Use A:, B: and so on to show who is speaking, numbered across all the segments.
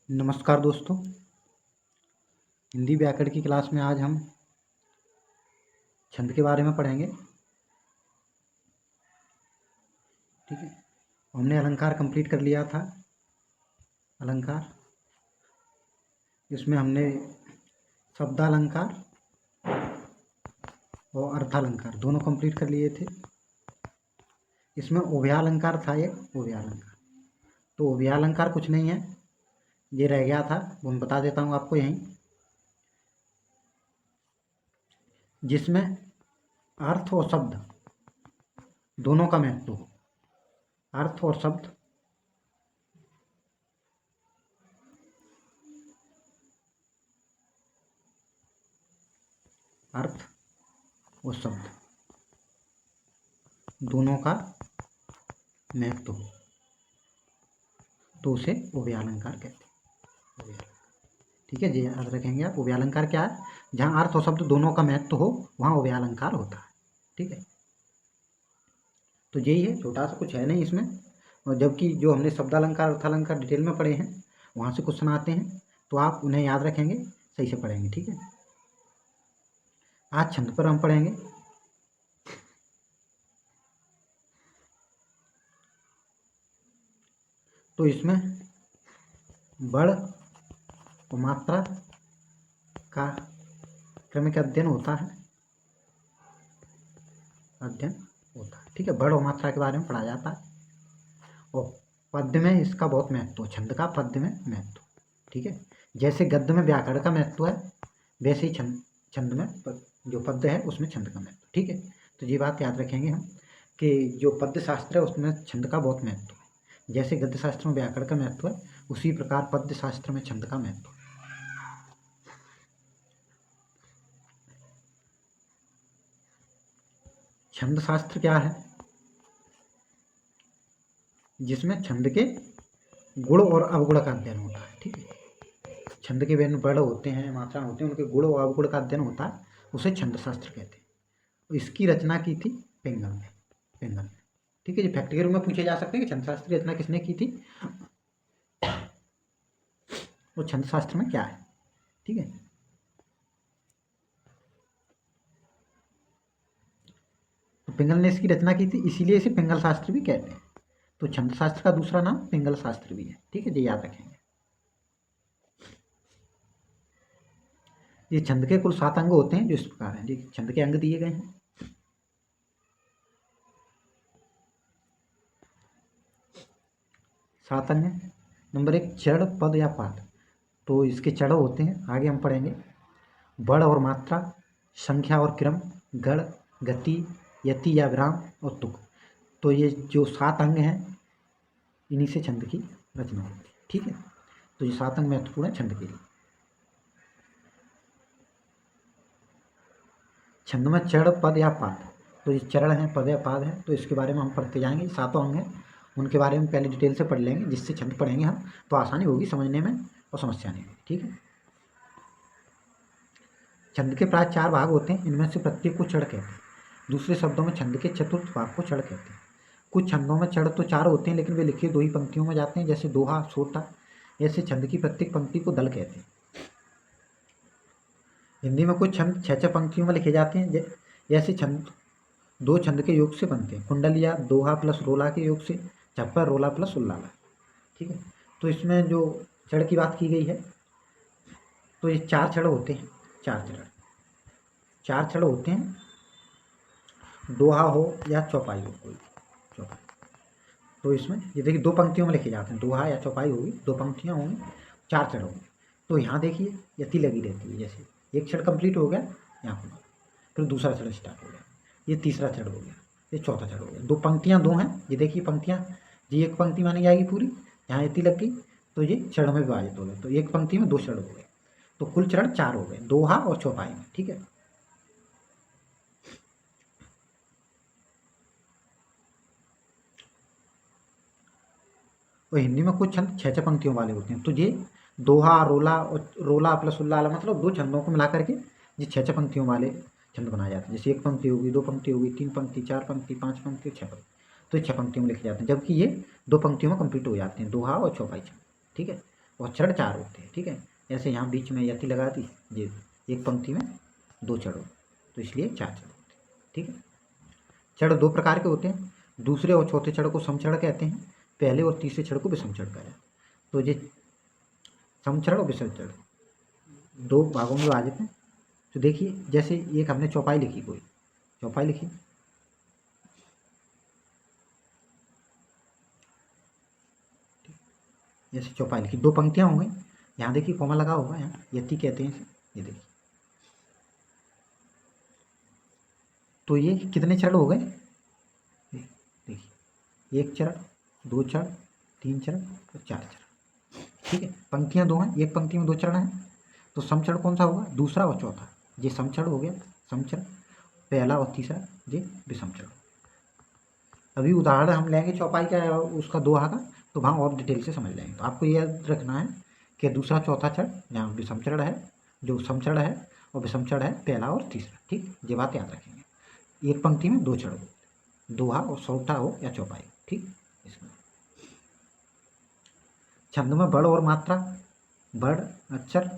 A: नमस्कार दोस्तों, हिंदी व्याकरण की क्लास में आज हम छंद के बारे में पढ़ेंगे। ठीक है, हमने अलंकार कंप्लीट कर लिया था। अलंकार, इसमें हमने शब्दालंकार और अर्थालंकार दोनों कंप्लीट कर लिए थे। इसमें उभयालंकार था, एक उभयालंकार। तो उभयालंकार कुछ नहीं है, ये रह गया था, वो मैं बता देता हूँ आपको यहीं। जिसमें अर्थ और शब्द दोनों का महत्व हो। अर्थ और शब्द अर्थ और शब्द दोनों का महत्व हो तो उसे उभयालंकार कहते हैं। उभयालंकार, ठीक है जी, याद रखेंगे आप। उभयालंकार क्या है? जहाँ अर्थ और शब्द दोनों का महत्व हो वहाँ उभयालंकार होता है। ठीक है, तो यही है, छोटा सा कुछ है नहीं इसमें। और जबकि जो हमने शब्दालंकार अर्थालंकार डिटेल में पढ़े हैं, वहाँ से क्वेश्चन आते हैं, तो आप उन्हें याद रखेंगे, सही से पढ़ेंगे। ठीक है, आज छंद पर हम पढ़ेंगे। तो इसमें बड़ और मात्रा का क्रमिक अध्ययन होता है। ठीक है, बड़ और मात्रा के बारे में पढ़ा जाता है। और पद्य में इसका बहुत महत्व है, छंद का पद्य में महत्व। ठीक है, जैसे गद्य में व्याकरण का महत्व है, वैसे ही छंद में जो पद्य है उसमें छंद का महत्व। ठीक है, तो ये बात याद रखेंगे हम कि जो पद्य शास्त्र है उसमें छंद का बहुत महत्व है। जैसे गद्य शास्त्र में व्याकरण का महत्व है, उसी प्रकार पद्य शास्त्र में छंद का महत्व है। छंद शास्त्र क्या है? जिसमें छंद के गुण और अवगुण का अध्ययन होता है। ठीक है, छंद के विभिन्न वर्ण होते हैं, मात्रा होते हैं, उनके गुण और अवगुण का अध्ययन होता है, उसे छंद शास्त्र कहते हैं। इसकी रचना की थी पिंगल ने। ठीक है जी, फैक्ट के रूप में पूछे जा सकते हैं कि छंद शास्त्र की रचना किसने की थी, वो छंद शास्त्र में क्या है। ठीक है, तो पिंगल ने इसकी रचना की थी, इसीलिए इसे पिंगल शास्त्र भी कहते हैं। तो छंद शास्त्र का दूसरा नाम पिंगल शास्त्र भी है। ठीक है जी, याद रखेंगे। ये छंद के कुल 7 अंग होते हैं, जो इस प्रकार हैं। देखिए, छंद के अंग दिए गए हैं। सात अंग हैं। नंबर 1, चढ़, पद या पाद। तो इसके चढ़ होते हैं, आगे हम पढ़ेंगे। बड़ और मात्रा, संख्या और क्रम, गढ़, गति, यति या विराम और तुक। तो ये जो 7 अंग हैं, इन्हीं से छंद की रचना होती है। ठीक है, तो ये 7 अंग महत्वपूर्ण है छंद के लिए। छंद में चढ़, पद या पाद। तो ये चरण है, पद या पाद है, तो इसके बारे में हम पढ़ते जाएंगे। 7 अंग हैं, उनके बारे में पहले डिटेल से पढ़ लेंगे, जिससे छंद पढ़ेंगे हम तो आसानी होगी समझने में और समस्या नहीं होगी। ठीक है, छंद के प्राय 4 भाग होते हैं, इनमें से प्रत्येक को चढ़ कहते हैं। दूसरे शब्दों में छंद के चतुर्थ भाग को चढ़ कहते हैं। कुछ छंदों में चढ़ तो 4 होते हैं, लेकिन वे लिखे 2 ही पंक्तियों में जाते हैं, जैसे दोहा, सोटा। ऐसे छंद की प्रत्येक पंक्ति को दल कहते हैं। हिंदी में कुछ छंद 6-6 पंक्तियों में लिखे जाते हैं। ऐसे छंद 2 छंद के योग से बनते हैं, कुंडलिया दोहा प्लस रोला के योग से, छप्पर रोला प्लस उल्लाला। ठीक है, तो इसमें जो चढ़ की बात की गई है, तो ये 4 चढ़ होते हैं। 4 चढ़ होते हैं, दोहा हो या चौपाई हो, कोई चौपाई। तो इसमें ये देखिए 2 पंक्तियों में लिखे जाते हैं, दोहा या चौपाई होगी, 2 पंक्तियाँ होंगी, 4 चढ़ होंगे। तो यहाँ देखिए यति लगी रहती है, जैसे एक चढ़ कंप्लीट हो गया यहाँ पर, फिर दूसरा चढ़ स्टार्ट हो गया, ये तीसरा चढ़ हो गया, ये चौथा चढ़ हो गया। 2 पंक्तियाँ 2 हैं, ये देखिए पंक्तियाँ, ये एक पंक्ति मानी जाएगी पूरी, यहाँ यति लग गई तो ये चढ़ में विभाजित हो गए, तो एक पंक्ति में 2 चढ़ हो गए, तो कुल चढ़ 4 हो गए, दोहा और चौपाई में। ठीक है, और हिंदी में कुछ छंद 6-6 पंक्तियों वाले होते हैं। तो ये दोहा, रोला और रोला प्लस उल्लाला, मतलब 2 छंदों को मिला करके ये 6-6 पंक्तियों वाले छंद बनाए जाते हैं। जैसे 1 पंक्ति होगी, 2 पंक्ति होगी, 3 पंक्ति, 4 पंक्ति, 5 पंक्ति, 6 पंक्ति, तो ये 6 पंक्तियों में लिखे जाते हैं। जबकि ये 2 पंक्तियों में कंप्लीट हो जाते हैं, दोहा और चौपाई छंद। ठीक है, और चढ़ 4 होते हैं, ठीक है। ऐसे यहाँ बीच में यति लगा दी, ये एक पंक्ति में 2 चढ़ होते, तो इसलिए 4 चढ़ होते हैं, ठीक है। चढ़ 2 प्रकार के होते हैं, दूसरे और चौथे चढ़ को समचढ़ कहते हैं, पहले और तीसरे चढ़ को विषम चढ़ कहते हैं। तो ये समचढ़ और विषम चढ़ 2 भागों में विभाजित हैं। तो देखिए जैसे एक हमने चौपाई लिखी, कोई चौपाई लिखी, जैसे चौपाई लिखी, 2 पंक्तियां होंगी, यहाँ देखिए कॉमा लगा होगा, यहाँ यति कहते हैं इसे, ये देखिए। तो ये कितने चरण हो गए, देखिए 1 चरण, 2 चरण, 3 चरण और 4 चरण, ठीक है। पंक्तियां 2 हैं, एक पंक्ति में 2 चरण हैं, तो समचरण कौन सा होगा, दूसरा और चौथा, ये समचरण हो गया, समचरण पहला और तीसरा ये विषमचरण। अभी उदाहरण हम लेंगे चौपाई का, उसका दोहा का, तो वहाँ और डिटेल से समझ लेंगे। तो आपको याद रखना है कि दूसरा चौथा चरण यहाँ विषमचरण है, जो समचरण है, और विषमचरण है पहला और तीसरा, ठीक, ये बात याद रखेंगे। एक पंक्ति में 2 चरण, दोहा और सौठा हो या चौपाई, ठीक। इसमें छंद में बड़ और मात्रा, बड़ अक्षर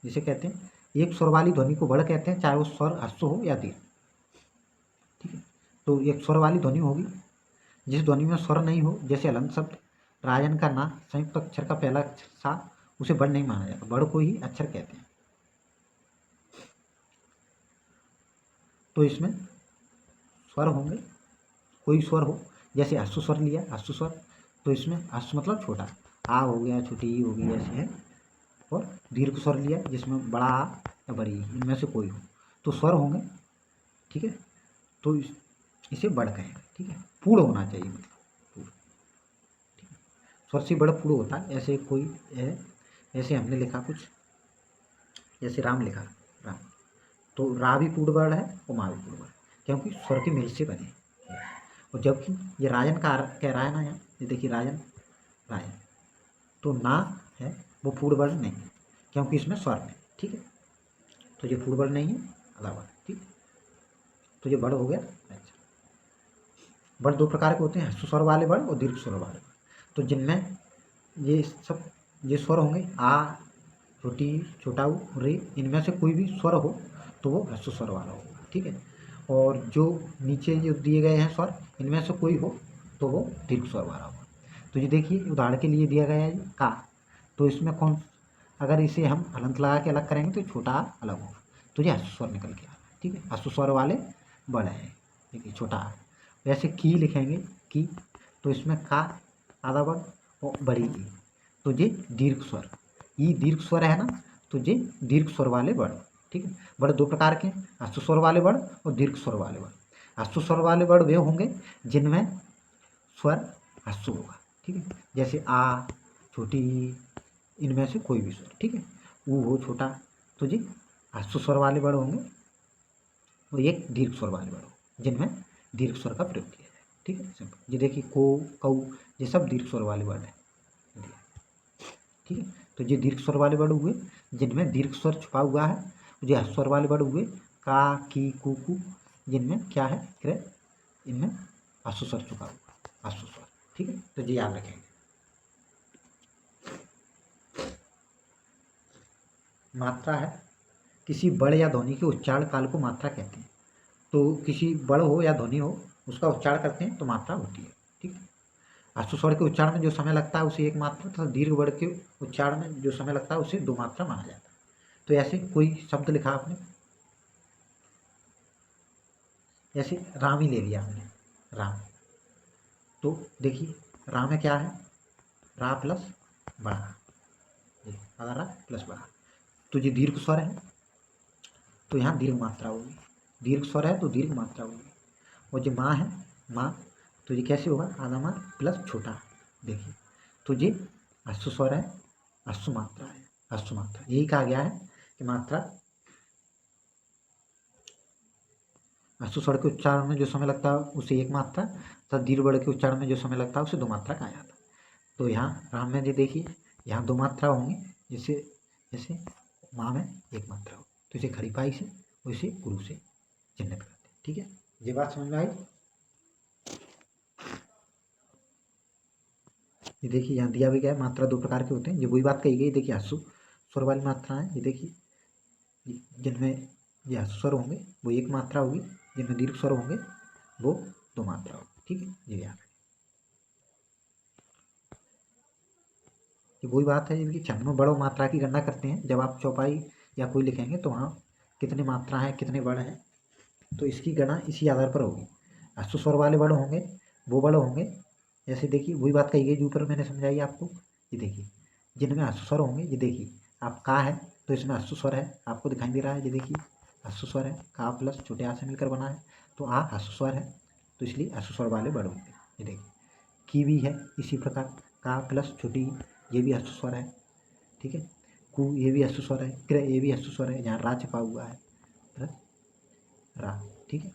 A: जिसे कहते हैं, एक स्वर वाली ध्वनि को बड़ कहते हैं, चाहे वो स्वर ह्रस्व हो या दीर्घ, ठीक है। तो एक स्वर वाली ध्वनि होगी, जिस ध्वनि में स्वर नहीं हो, जैसे हलंत शब्द, राजन का ना, संयुक्त अक्षर का पहला अक्षर सा, उसे बड़ नहीं माना जाता, बड़ को ही अक्षर कहते हैं। तो इसमें स्वर होंगे, कोई स्वर हो, जैसे ह्रस्व स्वर लिया, ह्रस्व स्वर, तो इसमें ह्रस्व मतलब छोटा, आ हो गया, छोटी ई हो गई, ऐसे है। और दीर्घ स्वर लिया जिसमें बड़ा आ या बड़ी ई, इनमें से कोई हो, तो स्वर होंगे, ठीक है। तो इसे बड़ कहेंगे, ठीक है। पूर्ण होना चाहिए, मतलब पूर्ण, ठीक है। स्वर से बड़ा पूर्ण होता है, ऐसे कोई है, ऐसे हमने लिखा कुछ, जैसे राम लिखा, राम, तो रा भी पूर्ण वर्ण है और मा भी पूर्ण वर्ण, क्योंकि स्वर के मेल से बने। और जबकि ये राजन का कह रहा है ना, यहाँ ये देखिए राजन, राजन, तो ना है वो पूर्ण वर्ण नहीं है, क्योंकि इसमें स्वर नहीं, ठीक है। तो ये पूर्ण वर्ण नहीं है, अदा वर्ण, ठीक। तो ये बड़ हो गया। अच्छा, बड़ 2 प्रकार के होते हैं, ह्रस्व स्वर वाले बड़ और दीर्घ स्वर वाले बड़। तो जिनमें ये सब ये स्वर होंगे, आ, छोटी, छोटा उ, रे, इनमें से कोई भी स्वर हो तो वो ह्रस्व स्वर वाला होगा, ठीक है। और जो नीचे जो दिए गए हैं स्वर, इनमें से कोई हो तो वो दीर्घ स्वर वाला होगा। तो ये देखिए उदाहरण के लिए दिया गया है ये का, तो इसमें कौन, अगर इसे हम हलंत लगा के अलग करेंगे तो छोटा आ अलग होगा, तो ये ह्रस्व स्वर निकल के आ रहा है, ठीक है। ह्रस्व स्वर वाले बड़ है, देखिए छोटा आ। वैसे की लिखेंगे, की, तो इसमें का आधा बड़ और बड़ी ई, तो ये दीर्घ स्वर, ई दीर्घ स्वर है ना, तो ये दीर्घ स्वर वाले बड़, ठीक है। बड़ 2 प्रकार के, ह्रस्व स्वर वाले बड़ और दीर्घ स्वर वाले बड़। ह्रस्व स्वर वाले बड़ वे होंगे जिनमें स्वर ह्रस्व होगा, ठीक है, जैसे आ, छोटी ई, इनमें से कोई भी स्वर, ठीक है। ऊ हो छोटा, तो ये ह्रस्व स्वर वाले बड़ होंगे, और एक दीर्घ स्वर वाले बड़ होंगे जिनमें दीर्घ स्वर का प्रयोग किया जाए, ठीक है। सिंपल, ये देखिए को, कऊ, ये सब दीर्घ स्वर वाले बड़ हैं, ठीक है। तो ये दीर्घ स्वर वाले वर्ड हुए जिनमें दीर्घ स्वर छुपा हुआ है, जो ह्रस्व स्वर वाले वर्ड हुए का, की, कु, जिनमें क्या है क्रय, इनमें ह्रस्व स्वर छुपा हुआ, ह्रस्व स्वर, ठीक है। तो ये याद रखेंगे। मात्रा है, किसी बड़ या ध्वनि के उच्चारण काल को मात्रा कहते हैं। तो किसी बड़ हो या ध्वनि हो, उसका उच्चारण करते हैं तो मात्रा होती है, ठीक है। ह्रस्व स्वर के उच्चारण में जो समय लगता है उसे 1 मात्रा, तथा दीर्घ वर्ड के उच्चारण में जो समय लगता है उसे 2 मात्रा माना जाता है। तो ऐसे कोई शब्द लिखा आपने, जैसे राम ही ले लिया हमने, राम, तो देखिए राम में क्या है, रा प्लस बड़ा, अगर रा प्लस बड़ा, तो ये दीर्घ स्वर है, तो यहाँ दीर्घ मात्रा होगी, दीर्घ स्वर है तो दीर्घ मात्रा होगी। और जो माँ है, माँ, तो ये कैसे होगा, आधा माँ प्लस छोटा, देखिए, तो ये ह्रस्व स्वर है, ह्रस्व मात्रा है, ह्रस्व मात्रा, यही कहा गया है कि मात्रा, ह्रस्व स्वर के उच्चारण में जो समय लगता है उसे 1 मात्रा, तथा दीर्घ वर्ड के उच्चारण में जो समय लगता है उसे 2 मात्रा कहा जाता है। तो यहाँ राम में जो देखिए यहाँ 2 मात्रा होंगी, जैसे जैसे माँ में 1 मात्रा हो, तो इसे खड़ी पाई से और इसे गुरु से चिन्हित करते हैं, ठीक है। ये बात समझ में आई। ये देखिए यहाँ दिया भी गया है, मात्रा 2 प्रकार के होते हैं। ये वही बात कही गई, देखिए ह्रस्व स्वर वाली मात्रा है। ये देखिए जिनमें ये ह्रस्व स्वर होंगे वो एक मात्रा होगी, जिनमें दीर्घ स्वर होंगे वो 2 मात्रा होगी। ठीक है, ये याद रखें। ये वही बात है जिनकी छंद में बड़ों मात्रा की गणना करते हैं। जब आप चौपाई या कोई लिखेंगे तो वहाँ कितने मात्रा है, कितने बड़ हैं, तो इसकी गणना इसी आधार पर होगी। ह्रस्व स्वर वाले बड़ होंगे वो बड़ होंगे, जैसे देखिए वही बात कही गई जो ऊपर मैंने समझाई आपको। ये देखिए जिनमें ह्रस्व स्वर होंगे, ये देखिए आप का है तो इसमें ह्रस्व स्वर है, आपको दिखाई दे रहा है। ये देखिए ह्रस्व स्वर है, का प्लस छोटे आ से मिलकर बना है, तो आ ह्रस्व स्वर है, तो इसलिए ह्रस्व स्वर वाले बड़ होंगे। ये देखिए की भी है इसी प्रकार, का प्लस छोटी ये भी ह्रस्व स्वर है। ठीक है, कु ये भी ह्रस्व स्वर है, क्र ये भी ह्रस्व स्वर है, जहाँ रा छपा हुआ है रा। ठीक है,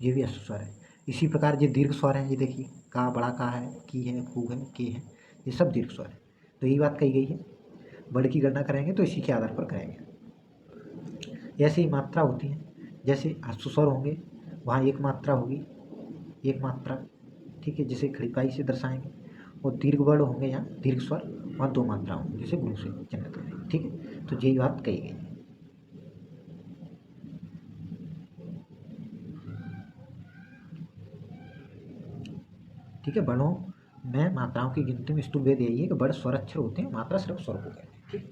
A: ये भी ह्रस्व स्वर है। इसी प्रकार ये दीर्घ स्वर है, ये देखिए का बड़ा का है, की है, कु है, के है, ये सब दीर्घ स्वर है। तो यही बात कही गई है, बड़ की गणना करेंगे तो इसी के आधार पर करेंगे। ऐसी ही मात्रा होती है, जैसे ह्रस्व स्वर होंगे वहाँ एक मात्रा होगी, एक मात्रा। ठीक है, जिसे खड़ीपाई से दर्शाएंगे। और दीर्घ वर्ण होंगे यहाँ दीर्घ स्वर, वहाँ 2 मात्रा होंगी, जिसे गुरु से चिन्हित करेंगे। ठीक है, तो यही बात कही गई है। ठीक है, वर्णों में मात्राओं की गिनती में स्थूल भेद यही है कि बड़ स्वर अक्षर होते हैं, मात्रा सिर्फ स्वर को कहते हैं। ठीक है,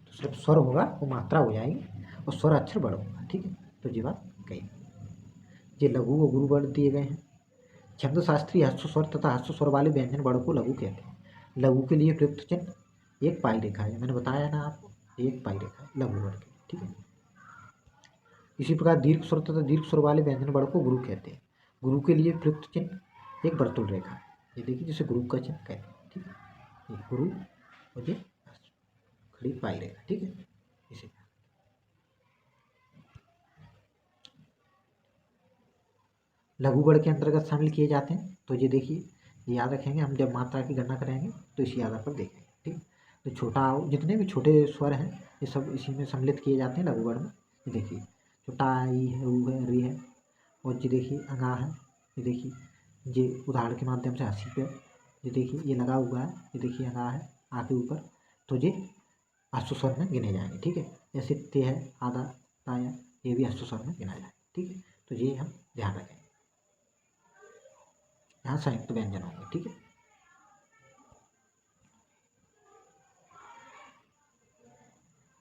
A: तो सिर्फ स्वर होगा वो मात्रा हो जाएगी, और स्वर अक्षर बड़ होगा। ठीक है, तो ये बात कही। ये लघु व गुरु वर्ण दिए गए हैं। छंद शास्त्री ह्रस्व स्वर तथा ह्रस्व स्वर वाले व्यंजन वर्ण को लघु कहते हैं। लघु के लिए प्रयुक्त चिन्ह एक पाई रेखा है, मैंने बताया ना आपको, एक पाई रेखा है लघु वर्ण की। ठीक है, इसी प्रकार दीर्घ स्वर तथा दीर्घ स्वर वाले व्यंजन वर्ण को गुरु कहते हैं। गुरु के लिए प्रयुक्त चिन्ह एक वर्तुल रेखा है, ये देखिए जिसे गुरु का चिन्ह कहते हैं। ठीक है, ये गुरु और ये खड़ी पाई रेखा। ठीक है, इसे लघु वर्ण के अंतर्गत शामिल किए जाते हैं। तो ये देखिए, ये याद रखेंगे, हम जब मात्रा की गणना करेंगे तो इसी आधार पर देखेंगे। ठीक, तो छोटा जितने भी छोटे स्वर हैं ये सब इसी में सम्मिलित किए जाते हैं लघु वर्ण में। ये देखिए छोटा ई है, ऊ है, री है, और ये देखिए अंगा है। ये देखिए ये उदाहरण के माध्यम से हंसी पे ये देखिए ये लगा हुआ है, ये देखिए अंगा है आ के ऊपर, तो ये ह्रस्व स्वर में गिने जाएंगे। ठीक है, जैसे ते है, आधा, ताया, ये भी ह्रस्व स्वर में गिना जाएगा। ठीक है, तो ये हम ध्यान रखें, यहाँ संयुक्त व्यंजन होंगे। ठीक है,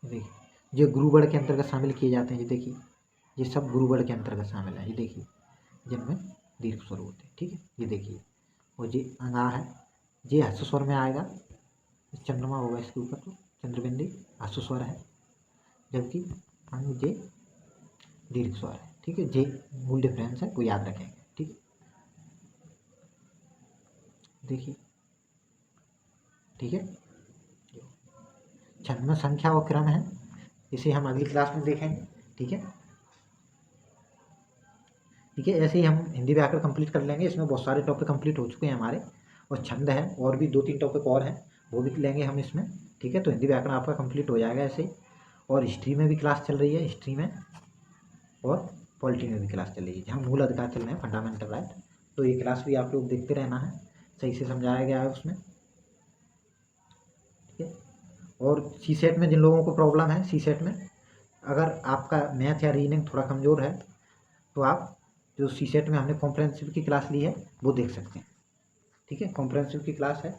A: देखिए जो गुरु वर्ण के अंतर्गत शामिल किए जाते हैं, ये देखिए ये सब गुरु वर्ण के अंतर्गत शामिल है। ये देखिए जिनमें दीर्घ स्वर होते हैं। ठीक है, ये देखिए, और ये अंगा है, ये ह्रस्व स्वर में आएगा, चंद्रमा होगा इसके ऊपर, तो चंद्रबिंदी ह्रस्व स्वर है, जबकि अंग ये दीर्घ स्वर है। ठीक है, ये मूल डिफरेंस है, वो याद रखेंगे। ठीक है, देखिए ठीक है, छंद में संख्या और क्रम है, इसे हम अगली क्लास में देखेंगे। ठीक है, ठीक है, ऐसे ही हम हिंदी व्याकरण कंप्लीट कर लेंगे। इसमें बहुत सारे टॉपिक कंप्लीट हो चुके हैं हमारे, और छंद है और भी 2-3 टॉपिक और हैं, वो भी लेंगे हम इसमें। ठीक है, तो हिंदी व्याकरण आपका कंप्लीट हो जाएगा ऐसे ही। और हिस्ट्री में भी क्लास चल रही है, हिस्ट्री में और पॉलिटी में भी क्लास चल रही है, जहाँ मूल अधिकार चल रहे हैं, फंडामेंटल राइट। तो ये क्लास भी आप लोग देखते रहना है, सही से समझाया गया है उसमें। ठीक है, और सी सेट में जिन लोगों को प्रॉब्लम है, सी सेट में अगर आपका मैथ या रीजनिंग थोड़ा कमज़ोर है तो आप जो सी सेट में हमने कॉम्प्रहेंसिव की क्लास ली है वो देख सकते हैं। ठीक है, कॉम्प्रहेंसिव की क्लास है,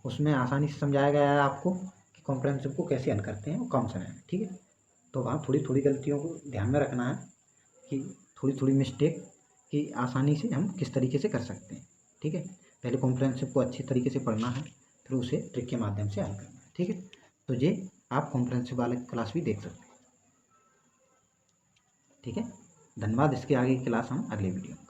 A: उसमें आसानी से समझाया गया है आपको कि कॉम्प्रहेंसिव को कैसे हल करते हैं और कम समय में। ठीक है, तो वहाँ थोड़ी थोड़ी गलतियों को ध्यान में रखना है कि थोड़ी थोड़ी मिस्टेक की आसानी से हम किस तरीके से कर सकते हैं। ठीक है, पहले कॉम्प्रहेंसिव को अच्छी तरीके से पढ़ना है, फिर उसे ट्रिक के माध्यम से हल करना है। ठीक है, तो ये आप कॉम्प्रहेंसिव वाले क्लास भी देख सकते हैं। ठीक है, धन्यवाद। इसके आगे की क्लास हम अगले वीडियो में